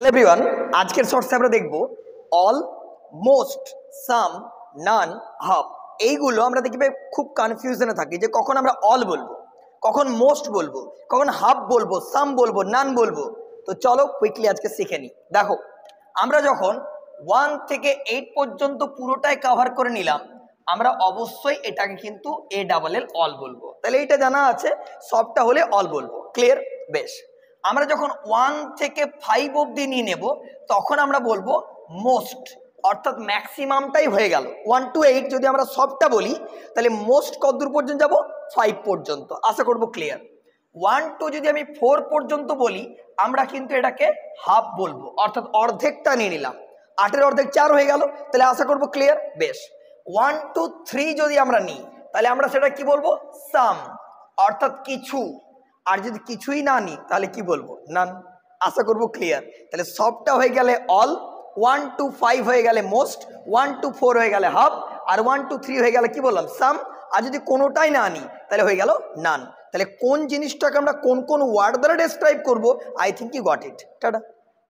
Everyone, আজকের শর্টসে আমরা দেখব অল, মোস্ট, সাম, নান, হাফ। এইগুলো আমরা দেখবে খুব কনফিউশনে থাকি যে কখন আমরা অল বলবো, কখন মোস্ট বলবো, কখন হাফ বলবো, সাম বলবো, নান বলবো। তো চলো কুইকলি আজকে শিখে নিই। দেখো, আমরা যখন 1 থেকে 8 পর্যন্ত পুরোটাই কভার করে নিলাম, আমরা অবশ্যই এটাকে কিন্তু এ ডাবল এল অল বলবো। তাহলে এইটা জানা আছে, সবটা হলে অল বলবো। ক্লিয়ার? বেশ। আমরা যখন 1 থেকে 5 অবধি নিয়ে নেব, তখন আমরা বলবো মোস্ট, অর্থাৎ ম্যাক্সিমামটাই হয়ে গেল। 1 to 8 যদি আমরা সবটা বলি, তাহলে মোস্ট কতদূর পর্যন্ত যাব? 5 পর্যন্ত। আশা করবো ক্লিয়ার। 1 to যদি আমি 4 পর্যন্ত বলি, আমরা কিন্তু এটাকে হাফ বলবো, অর্থাৎ অর্ধেকটা নিয়ে নিলাম। 8-এর অর্ধেক 4 হয়ে গেল, তাহলে আশা করবো ক্লিয়ার। বেশ। 1 to 3 যদি আমরা নিই, তাহলে আমরা সেটা কি বলবো? সাম, অর্থাৎ কিছু। আর যদি কিছুই না নিই, তাহলে কি বলবো? নান। আশা করবো ক্লিয়ার। তাহলে সবটা হয়ে গেলে অল, 1 to 5 হয়ে গেলে মোস্ট, 1 to 4 হয়ে গেলে হাফ, আর 1 to 3 হয়ে গেলে কি বললাম? সাম। আর যদি কোনোটাই না নিই, তাহলে হয়ে গেল নান। তাহলে কোন জিনিসটাকে আমরা কোন কোন ওয়ার্ড দ্বারা ডেসক্রাইব করবো, I think you got it. Tata.